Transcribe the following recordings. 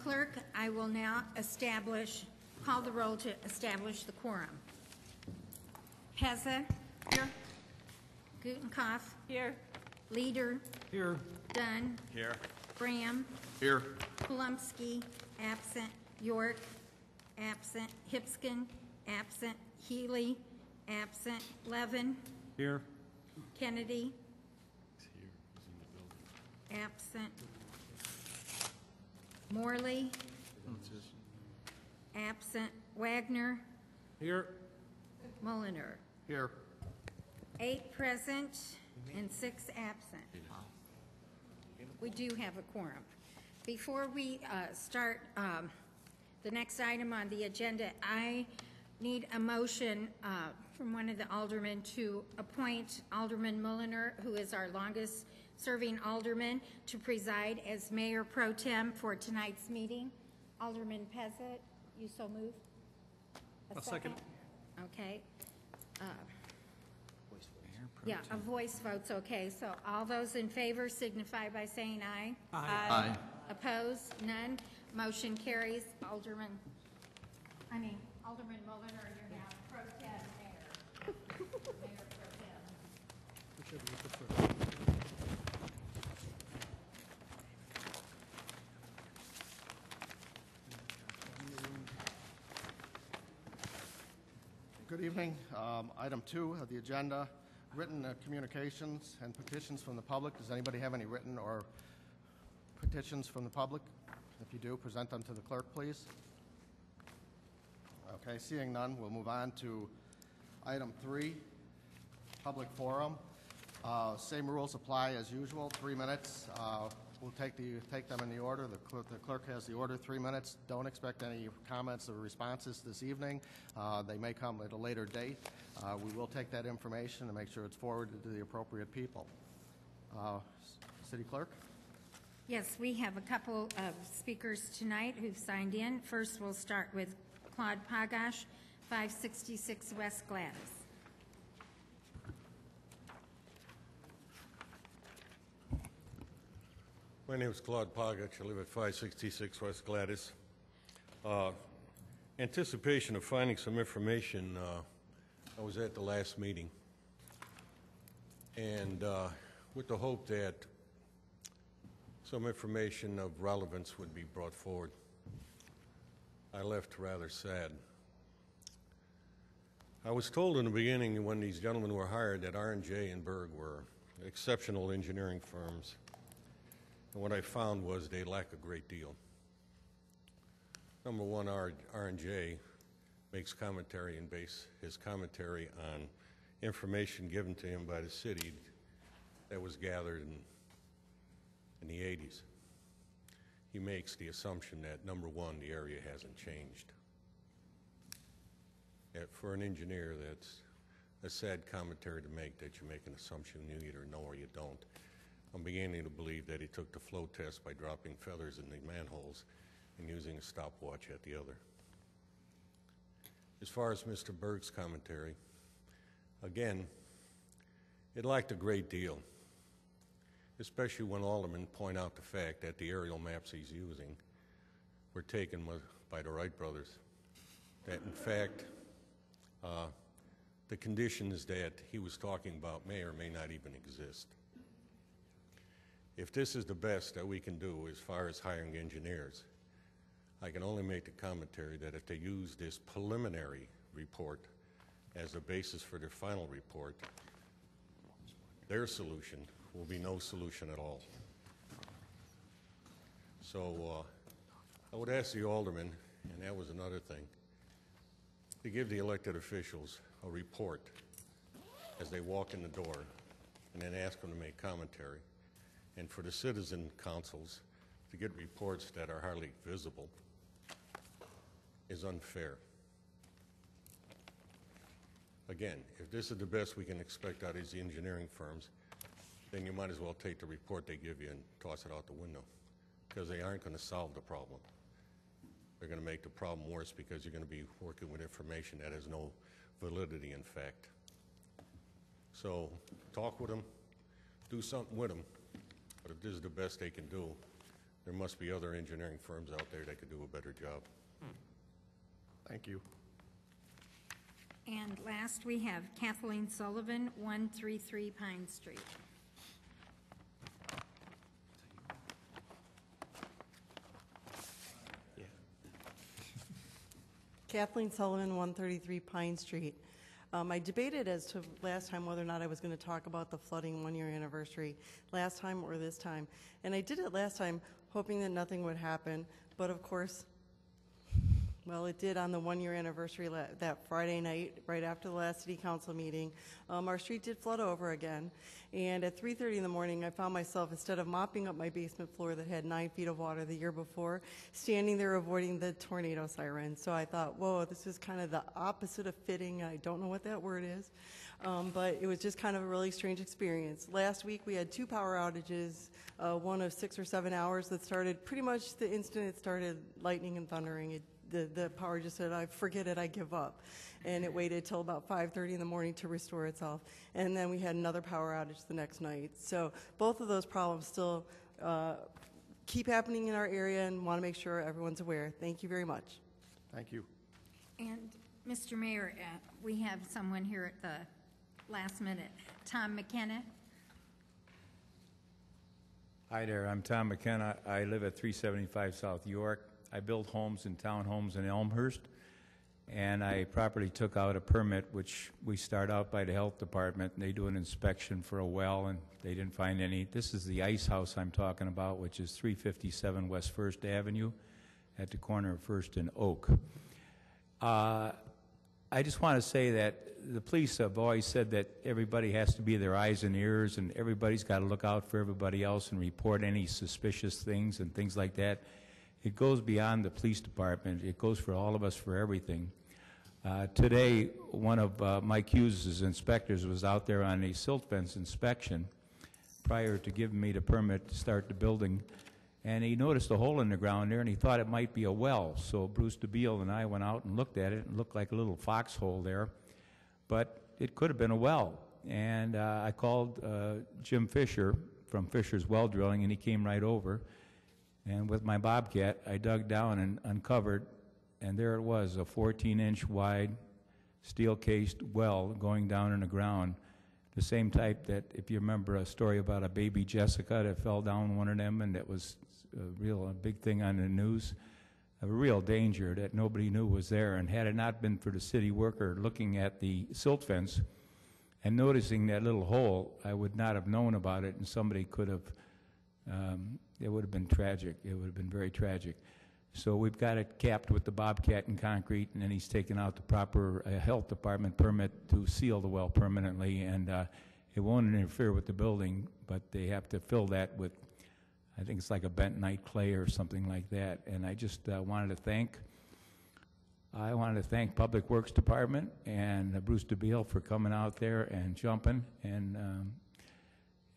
Clerk, I will now call the roll to establish the quorum. Pezza. Here. Gutenkopf. Here. Leader. Here. Dunn. Here. Graham. Here. Kulumski. Absent. York. Absent. Hipskin. Absent. Healy. Absent. Levin. Here. Kennedy. Absent. Morley. Absent. Wagner. Here. Mulliner. Here. 8 present and 6 absent. We do have a quorum. Before we start the next item on the agenda, I need a motion from one of the aldermen to appoint Alderman Mulliner, who is our longest serving alderman, to preside as mayor pro tem for tonight's meeting. Alderman Pezzett, you so move? A second. Okay. Yeah, a voice vote's okay. So all those in favor signify by saying aye. Aye. Aye. Opposed? None. Motion carries. Alderman Mulliner, you're now pro tem mayor. Mayor pro tem. Whichever you prefer. Good evening. Item 2 of the agenda, written communications and petitions from the public. Does anybody have any written or petitions from the public? If you do, present them to the clerk, please. Okay, seeing none, we'll move on to item 3, public forum. Same rules apply as usual, 3 minutes. We'll take them in the order. The clerk has the order, 3 minutes. Don't expect any comments or responses this evening. They may come at a later date. We will take that information and make sure it's forwarded to the appropriate people. City Clerk? Yes, we have a couple of speakers tonight who've signed in. First, we'll start with Claude Pagash, 566 West Gladys. My name is Claude Pagach. I live at 566 West Gladys. Anticipation of finding some information, I was at the last meeting, and with the hope that some information of relevance would be brought forward. I left rather sad. I was told in the beginning when these gentlemen were hired that R&J and Berg were exceptional engineering firms. And what I found was they lack a great deal. Number one, R&J makes commentary and base his commentary on information given to him by the city that was gathered in the 80s. He makes the assumption that, number one, the area hasn't changed. For an engineer, that's a sad commentary to make, that you make an assumption you either know or you don't. I'm beginning to believe that he took the flow test by dropping feathers in the manholes and using a stopwatch at the other. As far as Mr. Berg's commentary, again, it lacked a great deal, especially when aldermen point out the fact that the aerial maps he's using were taken by the Wright brothers, that in fact the conditions that he was talking about may or may not even exist. If this is the best that we can do as far as hiring engineers, I can only make the commentary that if they use this preliminary report as a basis for their final report, their solution will be no solution at all. So I would ask the aldermen, and that was another thing, to give the elected officials a report as they walk in the door and then ask them to make commentary. And for the citizen councils to get reports that are hardly visible is unfair. Again, if this is the best we can expect out of these engineering firms, then you might as well take the report they give you and toss it out the window, because they aren't going to solve the problem. They're going to make the problem worse, because you're going to be working with information that has no validity in fact. So talk with them, do something with them. But if this is the best they can do, there must be other engineering firms out there that could do a better job. Thank you. And last, we have Kathleen Sullivan, 133 Pine Street. Kathleen Sullivan, 133 Pine Street. I debated as to last time whether or not I was going to talk about the flooding one-year anniversary, last time or this time. And I did it last time hoping that nothing would happen, but of course, well, it did on the one-year anniversary that Friday night, right after the last city council meeting. Our street did flood over again, and at 3:30 in the morning, I found myself, instead of mopping up my basement floor that had 9 feet of water the year before, standing there avoiding the tornado siren. So I thought, whoa, this is kind of the opposite of fitting. I don't know what that word is, but it was just kind of a really strange experience. Last week, we had 2 power outages, one of 6 or 7 hours that started pretty much the instant it started lightning and thundering. The power just said, I forget it, I give up. And it waited till about 5:30 in the morning to restore itself. And then we had another power outage the next night. So both of those problems still keep happening in our area, and want to make sure everyone's aware. Thank you very much. Thank you. And Mr. Mayor, we have someone here at the last minute. Tom McKenna. Hi there, I'm Tom McKenna. I live at 375 South York. I build homes and townhomes in Elmhurst, and I properly took out a permit, which we start out by the health department, and they do an inspection for a well, and they didn't find any. This is the ice house I'm talking about, which is 357 West First Avenue at the corner of First and Oak. I just want to say that the police have always said that everybody has to be their eyes and ears, and everybody's got to look out for everybody else and report any suspicious things and things like that. It goes beyond the police department. It goes for all of us, for everything. Today, one of Mike Hughes' inspectors was out there on a silt fence inspection prior to giving me the permit to start the building, and he noticed a hole in the ground there, and he thought it might be a well. So Bruce DeBeal and I went out and looked at it. It looked like a little foxhole there, but it could have been a well. And I called Jim Fisher from Fisher's Well Drilling, and he came right over. And with my Bobcat, I dug down and uncovered, and there it was, a 14-inch wide steel-cased well going down in the ground, the same type that, if you remember a story about a baby Jessica that fell down one of them, and that was a big thing on the news, a real danger that nobody knew was there. And had it not been for the city worker looking at the silt fence and noticing that little hole, I would not have known about it, and somebody could have it would have been tragic. It would have been very tragic. So we've got it capped with the Bobcat and concrete, and then he's taken out the proper health department permit to seal the well permanently, and it won't interfere with the building, but they have to fill that with, I think it's like a bentonite clay or something like that. And I just wanted to thank Public Works Department and Bruce DeBeal for coming out there and jumping, and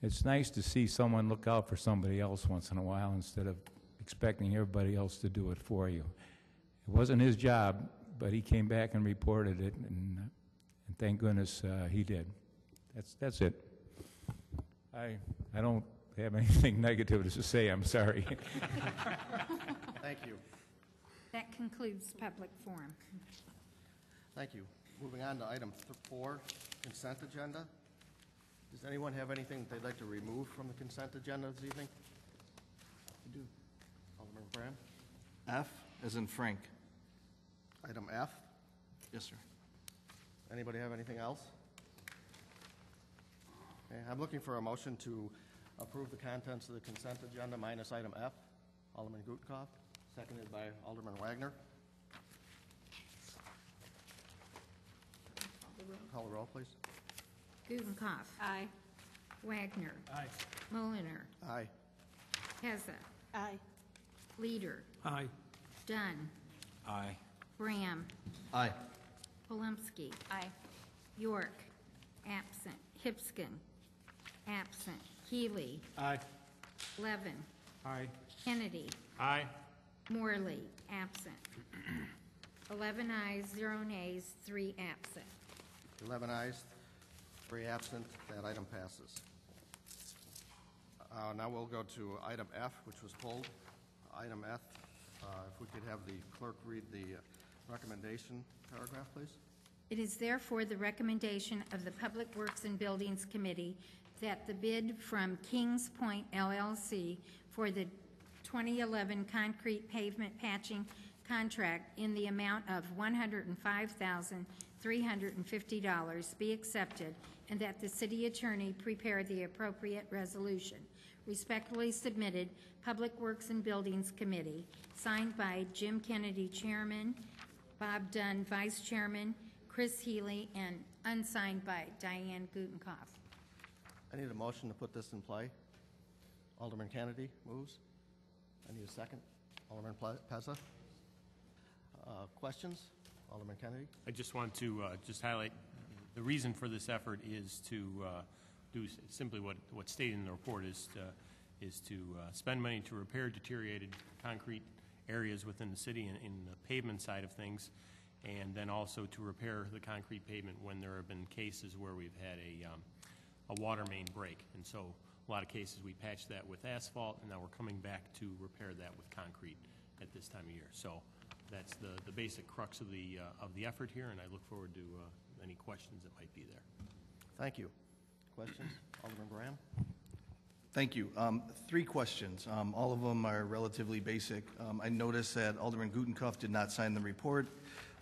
it's nice to see someone look out for somebody else once in a while instead of expecting everybody else to do it for you. It wasn't his job, but he came back and reported it, and thank goodness he did. That's it. I don't have anything negative to say. I'm sorry. Thank you. That concludes public forum. Thank you. Moving on to item 4, consent agenda. Does anyone have anything they'd like to remove from the consent agenda this evening? I do. Alderman Graham? F as in Frank. Item F. Yes, sir. Anybody have anything else? Okay, I'm looking for a motion to approve the contents of the consent agenda minus item F. Alderman Gutkopf, seconded by Alderman Wagner. Call the roll, please. Gudenkauf. Aye. Wagner. Aye. Muliner. Aye. Heza. Aye. Leader. Aye. Dunn. Aye. Graham. Aye. Polumsky. Aye. York. Absent. Hipskin. Absent. Healy. Aye. Levin. Aye. Kennedy. Aye. Morley. Absent. 11 ayes, 0 nays, 3 absent. 11 ayes, 3 absent. That item passes. Now we'll go to item F, which was pulled. item F, if we could have the clerk read the recommendation paragraph, please. It is therefore the recommendation of the Public Works and Buildings Committee that the bid from Kings Point LLC for the 2011 concrete pavement patching contract in the amount of $105,350 be accepted, and that the city attorney prepare the appropriate resolution. Respectfully submitted, Public Works and Buildings Committee, signed by Jim Kennedy, Chairman, Bob Dunn, Vice Chairman, Chris Healy, and unsigned by Diane Gutenkoff. I need a motion to put this in play. Alderman Kennedy moves. I need a second. Alderman Pezza. Questions? Alderman Kennedy? I just want to just highlight the reason for this effort is to do simply what's stated in the report is to spend money to repair deteriorated concrete areas within the city in the pavement side of things, and then also to repair the concrete pavement when there have been cases where we've had a water main break. And so a lot of cases we patch that with asphalt, and now we're coming back to repair that with concrete at this time of year. So that's the basic crux of the effort here, and I look forward to any questions that might be there. Thank you. Questions? Alderman Graham? Thank you. 3 questions. All of them are relatively basic. I noticed that Alderman Gutenkoff did not sign the report.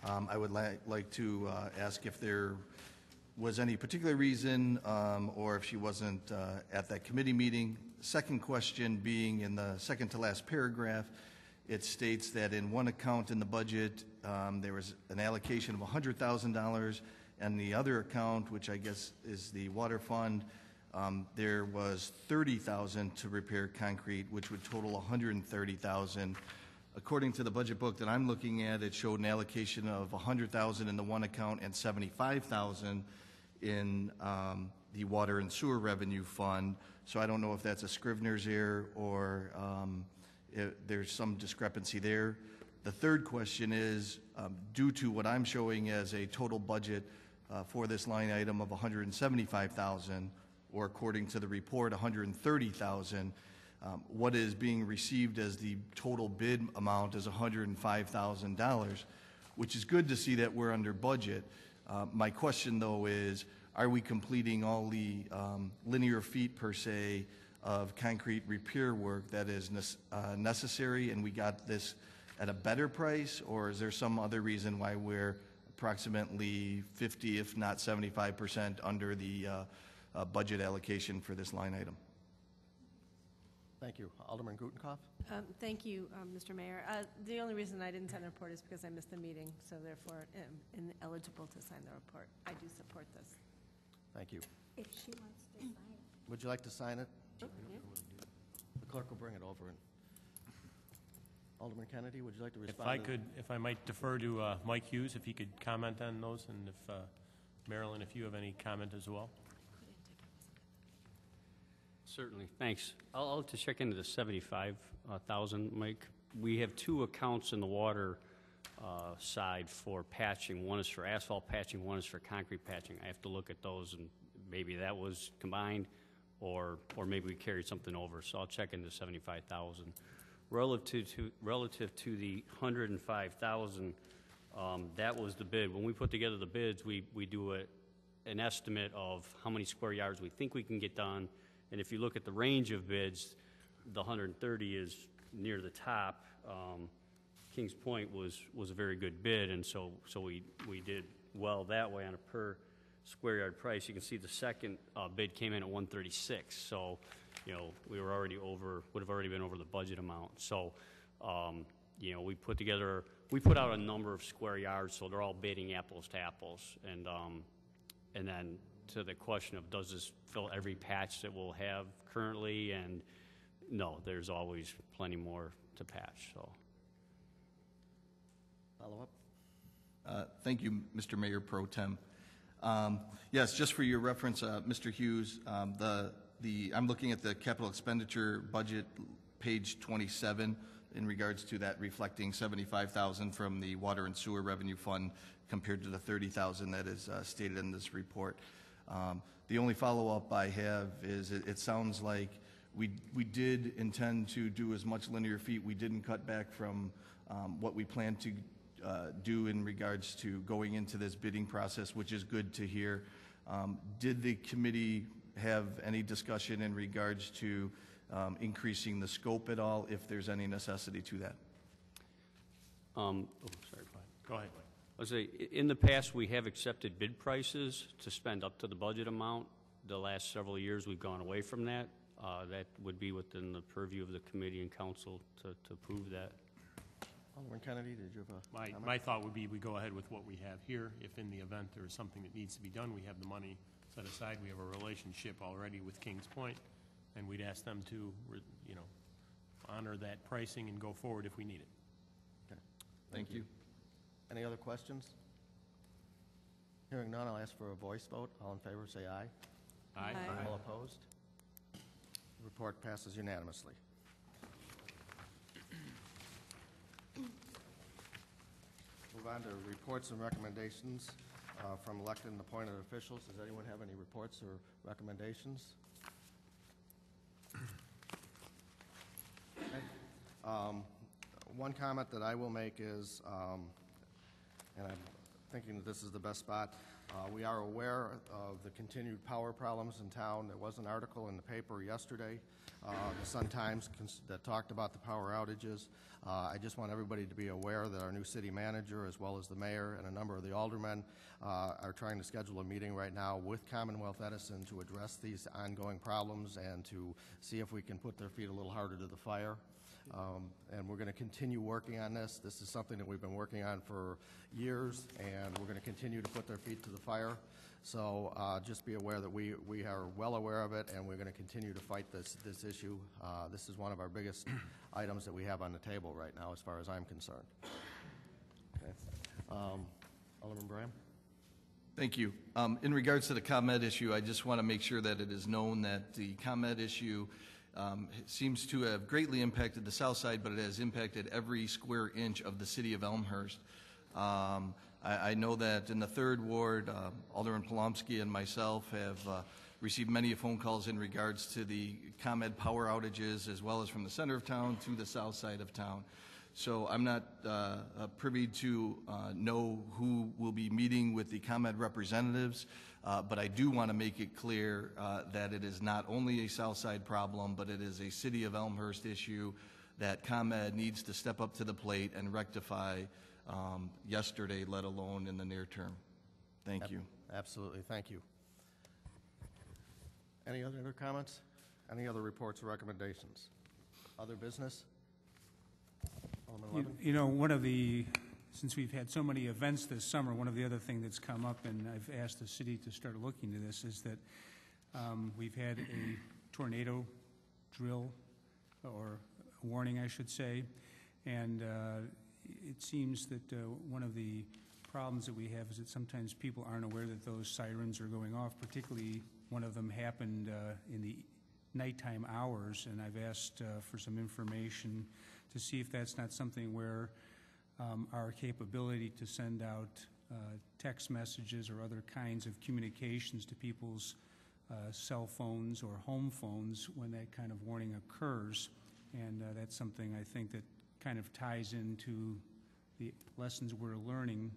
I would like to ask if there was any particular reason or if she wasn't at that committee meeting. Second question being in the second to last paragraph, it states that in one account in the budget there was an allocation of $100,000, and the other account, which I guess is the water fund, there was $30,000 to repair concrete, which would total $130,000. According to the budget book that I'm looking at, it showed an allocation of $100,000 in the one account and $75,000 in the water and sewer revenue fund. So I don't know if that's a Scrivener's error or there's some discrepancy there. The third question is, due to what I'm showing as a total budget for this line item of $175,000, or according to the report, $130,000, what is being received as the total bid amount is $105,000, which is good to see that we're under budget. My question, though, is, are we completing all the linear feet, per se, of concrete repair work that is necessary, and we got this at a better price, or is there some other reason why we're approximately 50, if not 75% under the budget allocation for this line item? Thank you. Alderman Gutenkoff? Thank you, Mr. Mayor. The only reason I didn't sign the report is because I missed the meeting, so therefore am ineligible to sign the report. I do support this. Thank you. If she wants to sign it. Would you like to sign it? Yeah. The clerk will bring it over. Alderman Kennedy, would you like to respond? If I might defer to Mike Hughes, if he could comment on those, and if Marilyn, if you have any comment as well. Certainly, thanks. I'll just check into the 75,000, Mike. We have 2 accounts in the water side for patching. One is for asphalt patching, one is for concrete patching. I have to look at those, and maybe that was combined, or maybe we carried something over. So I'll check into 75,000. Relative to the 105,000, that was the bid. When we put together the bids, we do an estimate of how many square yards we think we can get done. And if you look at the range of bids, the 130 is near the top. Kings Point was a very good bid, and so we did well that way on a per square yard price. You can see the second bid came in at 136. So, you know, we were already would have already been over the budget amount. So, you know, we put out a number of square yards, so they're all bidding apples to apples, and then to the question of does this fill every patch that we'll have currently, and no, there's always plenty more to patch. So, Follow-up? Thank you, Mr. Mayor Pro Tem. Yes, just for your reference, Mr. Hughes, I'm looking at the capital expenditure budget, page 27, in regards to that reflecting 75,000 from the water and sewer revenue fund compared to the 30,000 that is stated in this report. The only follow-up I have is it sounds like We did intend to do as much linear feet. We didn't cut back from what we planned to do in regards to going into this bidding process, which is good to hear. Did the committee have any discussion in regards to increasing the scope at all, if there's any necessity to that? Sorry, Go ahead. I was say, in the past, we have accepted bid prices to spend up to the budget amount. The last several years, we've gone away from that. That would be within the purview of the committee and council to approve that. Alderman Kennedy, did you have a comment? My thought would be we go ahead with what we have here. If in the event there is something that needs to be done, we have the money set aside. We have a relationship already with Kings Point, and we'd ask them to, honor that pricing and go forward if we need it. Okay. Thank you. Any other questions? Hearing none, I'll ask for a voice vote. All in favor, say aye. Aye. Aye. All opposed? The report passes unanimously. Move on to reports and recommendations from elected and appointed officials. Does anyone have any reports or recommendations? Okay. One comment that I will make is, and I'm thinking that this is the best spot, we are aware of the continued power problems in town. There was an article in the paper yesterday, the Sun-Times, that talked about the power outages. I just want everybody to be aware that our new city manager, as well as the mayor and a number of the aldermen, are trying to schedule a meeting right now with Commonwealth Edison to address these ongoing problems and to see if we can put their feet a little harder to the fire. And we're going to continue working on this. This is something that we've been working on for years, and we're going to continue to put their feet to the fire. So just be aware that we are well aware of it, and we're going to continue to fight this issue. This is one of our biggest items that we have on the table right now, as far as I'm concerned. Okay. Alderman Braham? Thank you. In regards to the ComEd issue, I just want to make sure that it is known that the ComEd issue seems to have greatly impacted the south side, but it has impacted every square inch of the city of Elmhurst. I know that in the 3rd Ward, Alderman Polomsky and myself have received many phone calls in regards to the ComEd power outages, as well as from the center of town to the south side of town. So I'm not privy to know who will be meeting with the ComEd representatives, but I do want to make it clear that it is not only a south side problem, but it is a city of Elmhurst issue that ComEd needs to step up to the plate and rectify yesterday, let alone in the near term. Thank you. Absolutely. Thank you. Any other comments? Any other reports or recommendations? Other business? You know, since we've had so many events this summer, one of the other things that's come up, and I've asked the city to start looking to this, is that we've had a tornado drill, or a warning, I should say, and it seems that one of the problems that we have is that sometimes people aren't aware that those sirens are going off. Particularly, one of them happened in the nighttime hours, and I've asked for some information to see if that's not something where our capability to send out text messages or other kinds of communications to people's cell phones or home phones when that kind of warning occurs. And that's something I think that kind of ties into the lessons we're learning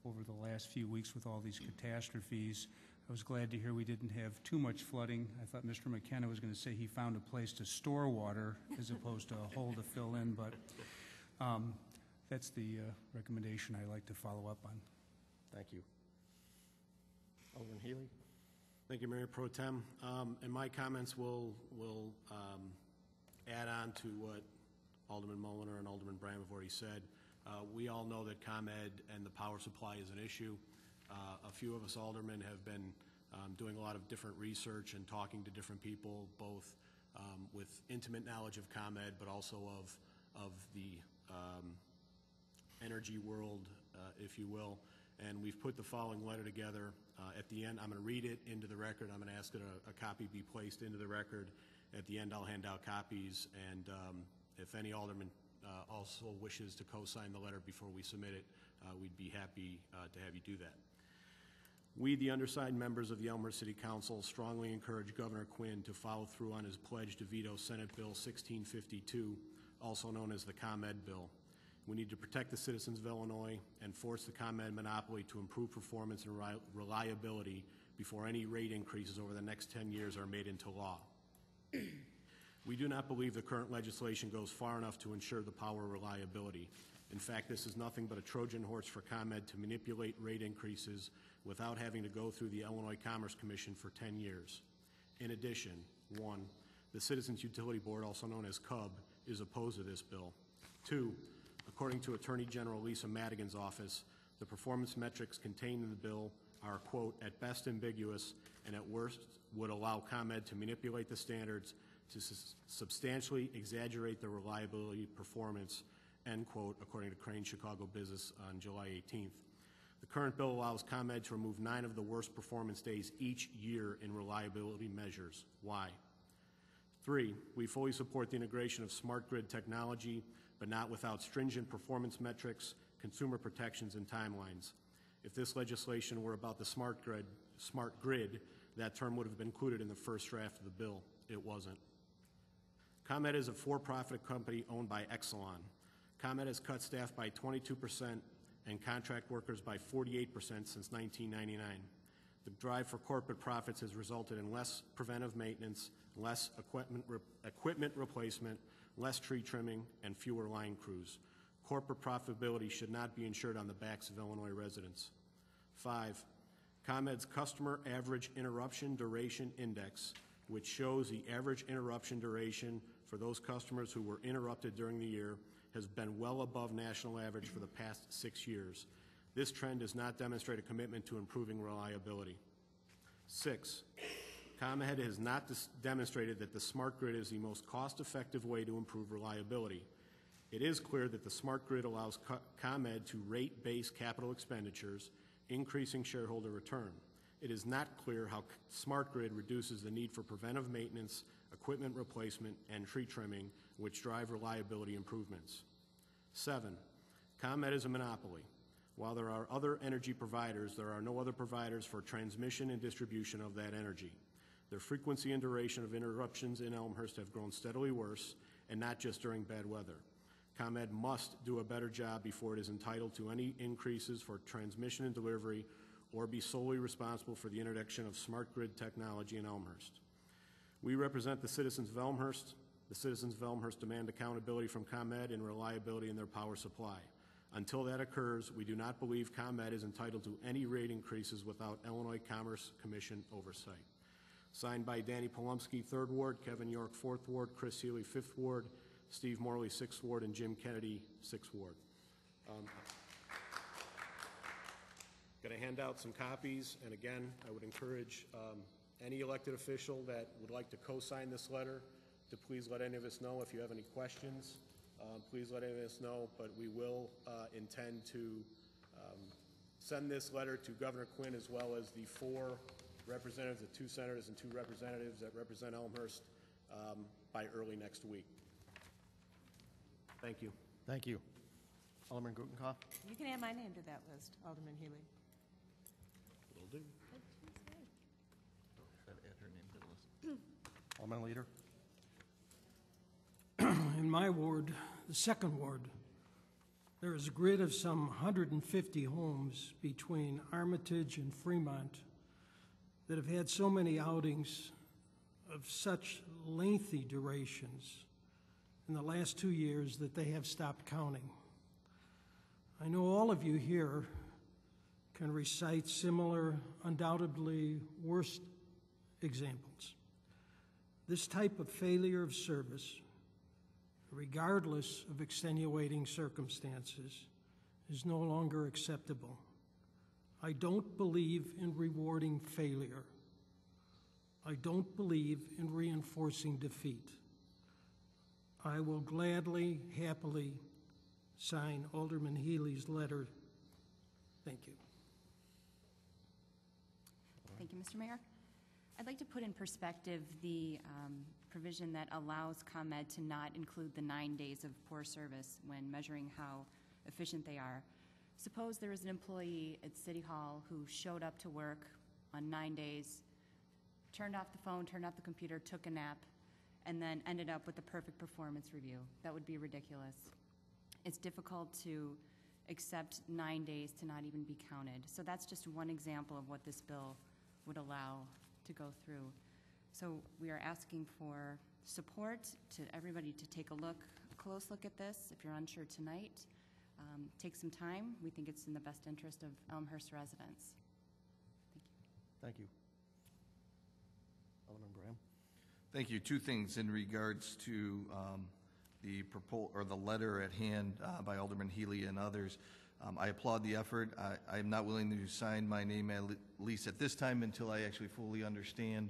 over the last few weeks with all these catastrophes. I was glad to hear we didn't have too much flooding. I thought Mr. McKenna was going to say he found a place to store water as opposed to a hole to fill in, but that's the recommendation I like to follow up on. Thank you. Alderman Healy? Thank you, Mayor Pro Tem. And my comments will add on to what Alderman Mulliner and Alderman Braham have already said. We all know that ComEd and the power supply is an issue. A few of us aldermen have been doing a lot of different research and talking to different people, both with intimate knowledge of ComEd, but also of the energy world, if you will. And we've put the following letter together. At the end, I'm going to read it into the record. I'm going to ask that a copy be placed into the record. At the end, I'll hand out copies, and if any alderman also wishes to co-sign the letter before we submit it, we'd be happy to have you do that. We, the undersigned members of the Elmhurst City Council, strongly encourage Governor Quinn to follow through on his pledge to veto Senate Bill 1652, also known as the ComEd bill. We need to protect the citizens of Illinois and force the ComEd monopoly to improve performance and reliability before any rate increases over the next 10 years are made into law. We do not believe the current legislation goes far enough to ensure the power reliability. In fact, this is nothing but a Trojan horse for ComEd to manipulate rate increases without having to go through the Illinois Commerce Commission for 10 years. In addition, 1, the Citizens Utility Board, also known as CUB, is opposed to this bill. 2, according to Attorney General Lisa Madigan's office, the performance metrics contained in the bill are, quote, at best ambiguous and at worst would allow ComEd to manipulate the standards to substantially exaggerate the reliability performance, end quote, according to Crane Chicago Business on July 18th. The current bill allows ComEd to remove 9 of the worst performance days each year in reliability measures. Why? 3, we fully support the integration of smart grid technology, but not without stringent performance metrics, consumer protections, and timelines. If this legislation were about the smart grid, that term would have been included in the first draft of the bill. It wasn't. ComEd is a for-profit company owned by Exelon. ComEd has cut staff by 22% and contract workers by 48% since 1999. The drive for corporate profits has resulted in less preventive maintenance, less equipment replacement, less tree trimming, and fewer line crews. Corporate profitability should not be insured on the backs of Illinois residents. 5, ComEd's Customer Average Interruption Duration Index, which shows the average interruption duration for those customers who were interrupted during the year, has been well above national average for the past 6 years. This trend does not demonstrate a commitment to improving reliability. 6, ComEd has not demonstrated that the smart grid is the most cost-effective way to improve reliability. It is clear that the smart grid allows ComEd to rate-base capital expenditures, increasing shareholder return. It is not clear how smart grid reduces the need for preventive maintenance, equipment replacement, and tree trimming, which drive reliability improvements. 7, ComEd is a monopoly. While there are other energy providers, there are no other providers for transmission and distribution of that energy. The frequency and duration of interruptions in Elmhurst have grown steadily worse, and not just during bad weather. ComEd must do a better job before it is entitled to any increases for transmission and delivery or be solely responsible for the introduction of smart grid technology in Elmhurst. We represent the citizens of Elmhurst. The citizens of Elmhurst demand accountability from ComEd and reliability in their power supply. Until that occurs, we do not believe ComEd is entitled to any rate increases without Illinois Commerce Commission oversight. Signed by Danny Polumsky, 3rd Ward, Kevin York, 4th Ward, Chris Healy, 5th Ward, Steve Morley, 6th Ward, and Jim Kennedy, 6th Ward. Going to hand out some copies, and again, I would encourage any elected official that would like to co-sign this letter to please let any of us know. If you have any questions, please let any of us know, but we will intend to send this letter to Governor Quinn as well as the 4 representatives, the 2 senators and 2 representatives that represent Elmhurst by early next week. Thank you. Thank you. Alderman Gutenkopf? You can add my name to that list, Alderman Healy. Will do. Alderman Leader? In my ward, the 2nd ward, there is a grid of some 150 homes between Armitage and Fremont that have had so many outings of such lengthy durations in the last 2 years that they have stopped counting. I know all of you here can recite similar, undoubtedly worse examples. This type of failure of service, regardless of extenuating circumstances, is no longer acceptable. I don't believe in rewarding failure. I don't believe in reinforcing defeat. I will gladly, happily sign Alderman Healy's letter. Thank you. Thank you, Mr. Mayor. I'd like to put in perspective the provision that allows ComEd to not include the 9 days of poor service when measuring how efficient they are. Suppose there was an employee at City Hall who showed up to work on 9 days, turned off the phone, turned off the computer, took a nap, and then ended up with a perfect performance review. That would be ridiculous. It's difficult to accept 9 days to not even be counted. So that's just one example of what this bill would allow to go through. So we are asking for support to everybody to take a close look at this. If you're unsure tonight, take some time. We think it's in the best interest of Elmhurst residents. Thank you. Alderman Graham. Thank you. Two things in regards to the letter at hand by Alderman Healy and others. I applaud the effort. I am not willing to sign my name, at least at this time, until I actually fully understand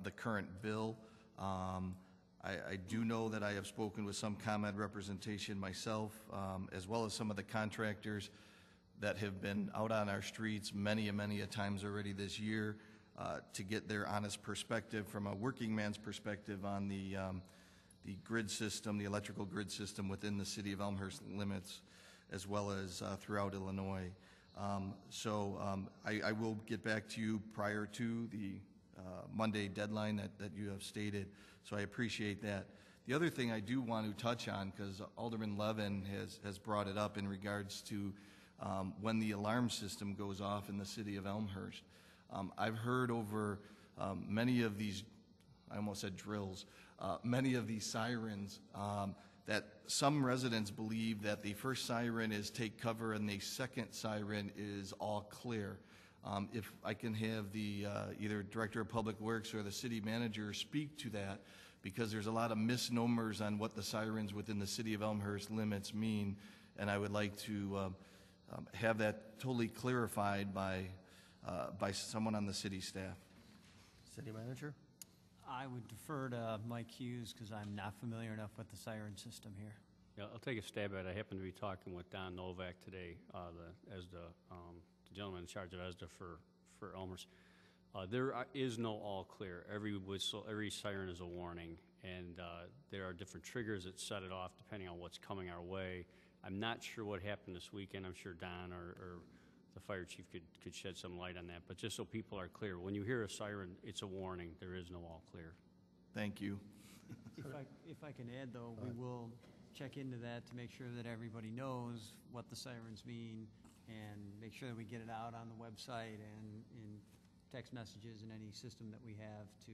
the current bill. I do know that I have spoken with some ComEd representation myself, as well as some of the contractors that have been out on our streets many a times already this year to get their honest perspective from a working man's perspective on the grid system, the electrical grid system within the city of Elmhurst limits, as well as throughout Illinois. I will get back to you prior to the Monday deadline that you have stated, so I appreciate that. The other thing I do want to touch on, because Alderman Levin has brought it up in regards to when the alarm system goes off in the city of Elmhurst. I've heard over many of these, I almost said drills, many of these sirens, that some residents believe that the first siren is take cover and the second siren is all clear. If I can have the either Director of Public Works or the City Manager speak to that, because there's a lot of misnomers on what the sirens within the City of Elmhurst limits mean, and I would like to have that totally clarified by someone on the city staff. City Manager? I would defer to Mike Hughes because I'm not familiar enough with the siren system here. Yeah, I'll take a stab at it. I happened to be talking with Don Novak today, as the gentleman in charge of ESDA for Elmhurst. There is no all clear. Every whistle, every siren is a warning, and there are different triggers that set it off depending on what's coming our way. I'm not sure what happened this weekend. I'm sure Don or the fire chief could shed some light on that. But just so people are clear, when you hear a siren, it's a warning. There is no all clear. Thank you. If I can add, though, we will check into that to make sure that everybody knows what the sirens mean and make sure that we get it out on the website and in text messages and any system that we have to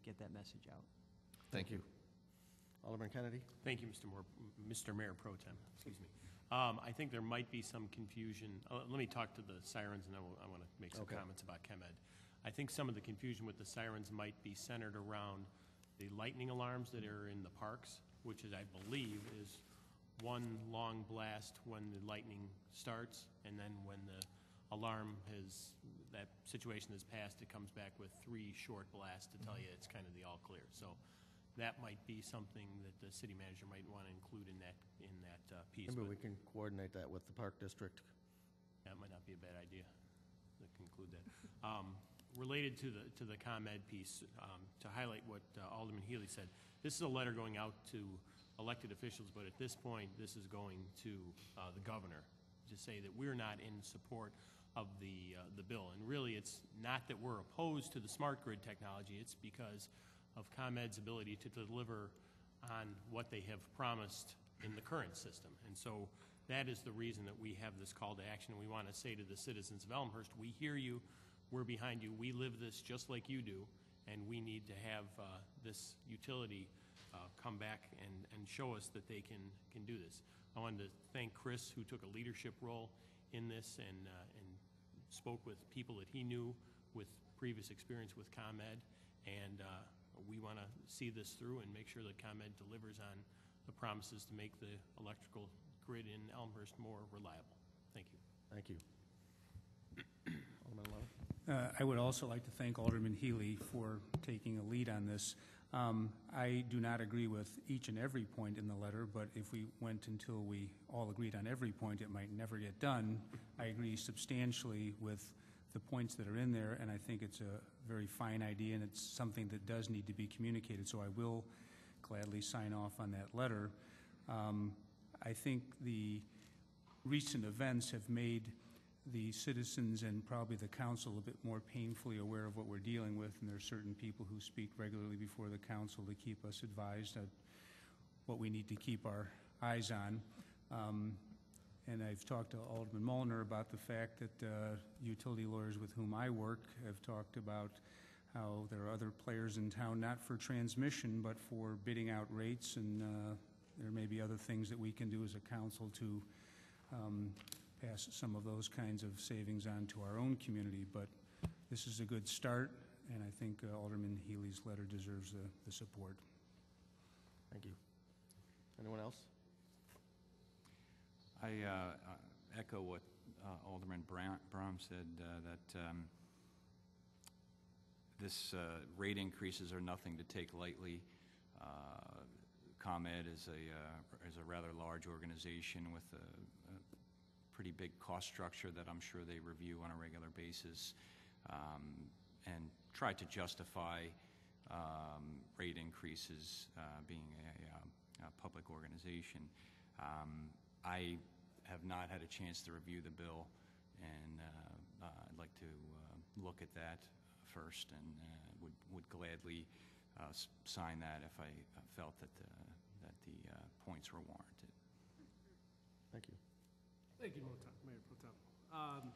get that message out. Thank you. Alderman Kennedy? Thank you, Mr. Mayor Pro Tem. Excuse me. I think there might be some confusion. Let me talk to the sirens, and then I want to make some comments about ComEd. I think some of the confusion with the sirens might be centered around the lightning alarms that are in the parks, which is, I believe, is one long blast when the lightning starts, and then when the alarm that situation has passed, it comes back with 3 short blasts to tell you it's kind of the all clear. So that might be something that the city manager might want to include in that piece. Maybe we can coordinate that with the Park District. That might not be a bad idea to conclude that. Related to the ComEd piece, to highlight what Alderman Healy said, this is a letter going out to elected officials, but at this point, this is going to the governor to say that we're not in support of the bill. And really, it's not that we're opposed to the smart grid technology. It's because of ComEd's ability to deliver on what they have promised in the current system. And so that is the reason that we have this call to action. We want to say to the citizens of Elmhurst, we hear you, we're behind you, we live this just like you do, and we need to have this utility come back and show us that they can do this. I wanted to thank Chris, who took a leadership role in this and spoke with people that he knew with previous experience with ComEd, and we want to see this through and make sure that ComEd delivers on the promises to make the electrical grid in Elmhurst more reliable. Thank you. Thank you. Alderman Lowe. I would also like to thank Alderman Healy for taking a lead on this. I do not agree with each and every point in the letter, but if we went until we all agreed on every point, it might never get done. I agree substantially with the points that are in there, and I think it's a very fine idea, and it's something that does need to be communicated, so I will gladly sign off on that letter. I think the recent events have made the citizens and probably the council a bit more painfully aware of what we're dealing with, and there are certain people who speak regularly before the council to keep us advised of what we need to keep our eyes on. And I've talked to Alderman Mulliner about the fact that utility lawyers with whom I work have talked about how there are other players in town, not for transmission, but for bidding out rates, and there may be other things that we can do as a council to pass some of those kinds of savings on to our own community. But this is a good start, and I think Alderman Healy's letter deserves the support. Thank you. Anyone else? I echo what Alderman Brahm said, that this rate increases are nothing to take lightly. ComEd is a rather large organization with a pretty big cost structure that I'm sure they review on a regular basis, and try to justify rate increases being a public organization. I have not had a chance to review the bill, and I'd like to look at that first, and would gladly sign that if I felt that the points were warranted. Thank you. Thank you, Mayor Pro Tem.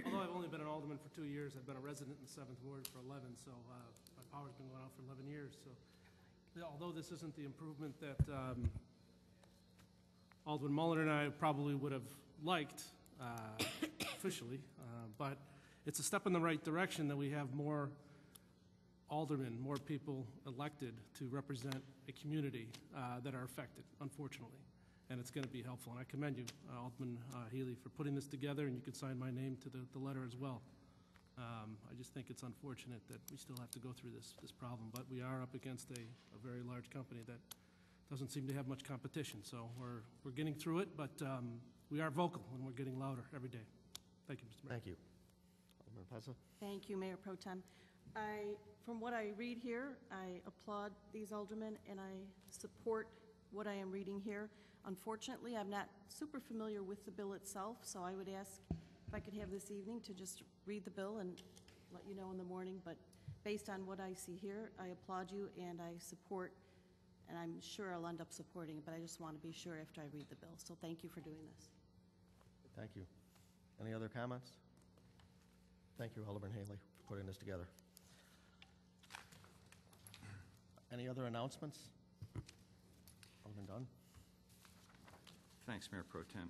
Although I've only been an alderman for 2 years, I've been a resident in the 7th Ward for 11, so my power's been going out for 11 years. So although this isn't the improvement that Alderman Mulliner and I probably would have liked officially, but it's a step in the right direction that we have more aldermen, more people elected to represent a community that are affected, unfortunately. And it's going to be helpful. And I commend you, Alderman Healy, for putting this together, and you can sign my name to the letter as well. I just think it's unfortunate that we still have to go through this problem, but we are up against a very large company that doesn't seem to have much competition. So we're getting through it, but we are vocal, and we're getting louder every day. Thank you, Mr. Mayor. Thank you. Alderman Pezza? Thank you, Mayor Pro Tem. From what I read here, I applaud these aldermen, and I support what I am reading here. Unfortunately, I'm not super familiar with the bill itself, so I would ask if I could have this evening to just read the bill and let you know in the morning. But based on what I see here, I applaud you, and I support, and I'm sure I'll end up supporting it, but I just want to be sure after I read the bill. So thank you for doing this. Thank you. Any other comments? Thank you, Alderman Haley, for putting this together. Any other announcements? Alderman Dunn? Thanks, Mayor Pro Tem.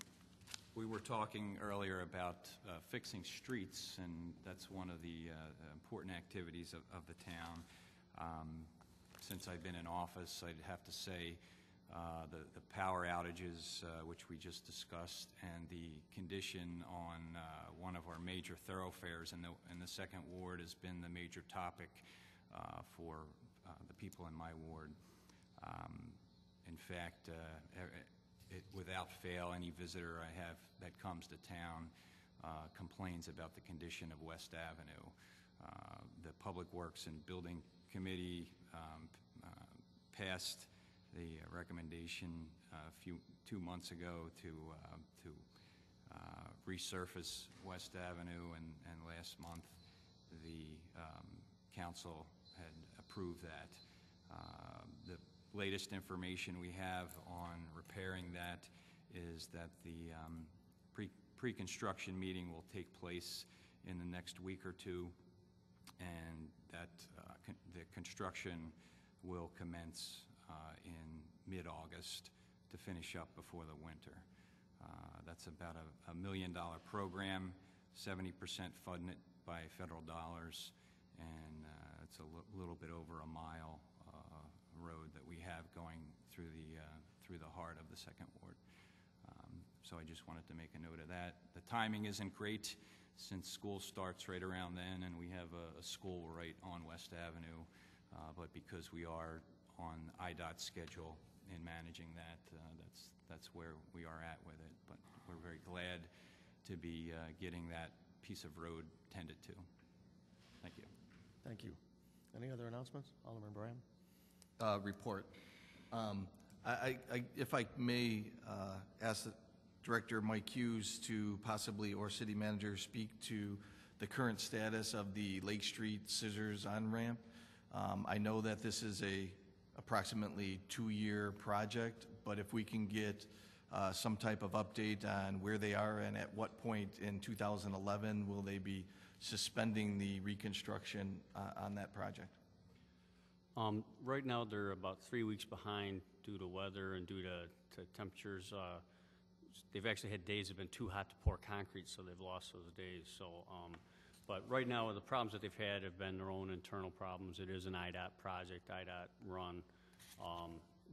We were talking earlier about fixing streets, and that's one of the important activities of the town. Since I've been in office, I'd have to say the power outages, which we just discussed, and the condition on one of our major thoroughfares in the 2nd Ward has been the major topic for the people in my ward. In fact, without fail, any visitor I have that comes to town complains about the condition of West Avenue. The Public Works and Building Committee passed the recommendation 2 months ago to resurface West Avenue, and last month the council had approved that. The latest information we have on repairing that is that the pre-construction meeting will take place in the next week or two, and that the construction will commence in mid-August to finish up before the winter. That's about a $1 million program, 70% funded by federal dollars, and it's a little bit over a mile road that we have going through the heart of the 2nd Ward. So I just wanted to make a note of that. The timing isn't great since school starts right around then, and we have a school right on West Avenue, but because we are on IDOT's schedule in managing that, that's where we are at with it. But we're very glad to be getting that piece of road tended to. Thank you. Thank you. Any other announcements? Alderman Braham? Report. If I may ask Director Mike Hughes to possibly, or City Manager, speak to the current status of the Lake Street Scissors on-ramp. I know that this is a approximately 2-year project, but if we can get some type of update on where they are and at what point in 2011 will they be suspending the reconstruction on that project? Right now, they're about 3 weeks behind due to weather and due to temperatures. They've actually had days that have been too hot to pour concrete, so they've lost those days. So, but right now, the problems that they've had have been their own internal problems. It is an IDOT project, IDOT run.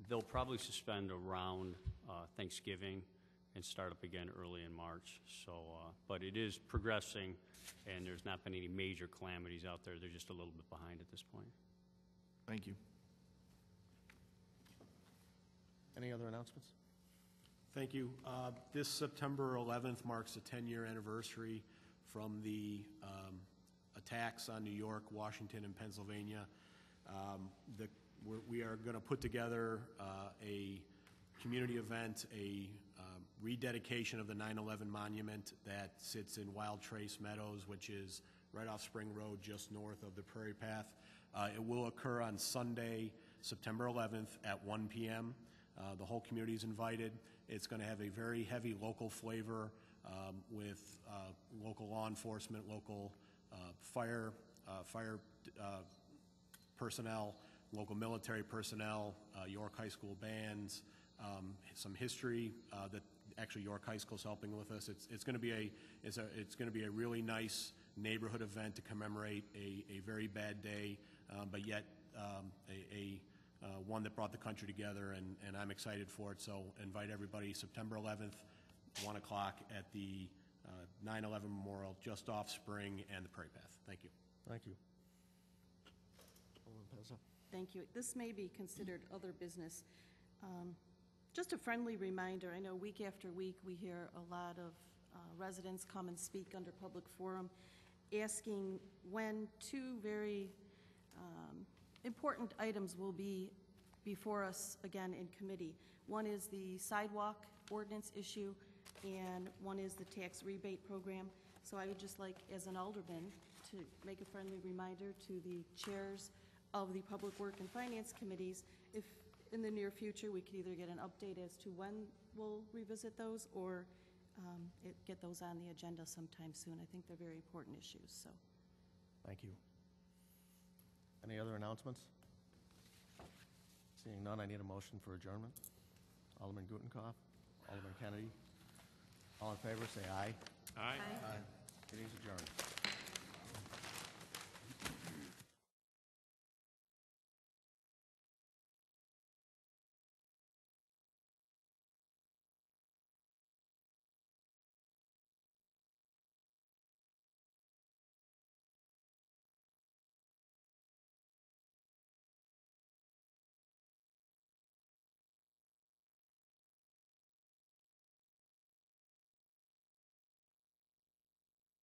They'll probably suspend around Thanksgiving and start up again early in March. So, but it is progressing, and there's not been any major calamities out there. They're just a little bit behind at this point. Thank you. Any other announcements? Thank you. This September 11th marks the 10-year anniversary from the attacks on New York, Washington, and Pennsylvania. We are going to put together a community event, a rededication of the 9/11 monument that sits in Wild Trace Meadows, which is right off Spring Road, just north of the Prairie Path. It will occur on Sunday, September 11th at 1 p.m. The whole community is invited. It's going to have a very heavy local flavor with local law enforcement, local fire personnel, local military personnel, York High School bands, some history that actually York High School is helping with us. It's going to be a really nice neighborhood event to commemorate a very bad day, but yet one that brought the country together, and I'm excited for it. So invite everybody September 11th, 1 o'clock at the 9/11 Memorial, just off Spring and the Prairie Path. Thank you. Thank you. Alderman Pezza. Thank you. This may be considered other business. Just a friendly reminder, I know week after week we hear a lot of residents come and speak under public forum asking when two very important items will be before us again in committee. One is the sidewalk ordinance issue, and one is the tax rebate program. So I would just like, as an alderman, to make a friendly reminder to the chairs of the Public Work and Finance Committees, if in the near future we could either get an update as to when we'll revisit those, or get those on the agenda sometime soon. I think they're very important issues. So, thank you. Any other announcements? Seeing none, I need a motion for adjournment. Alderman Gutenkopf, Alderman Kennedy. All in favor, say aye. Aye. Meeting's adjourned.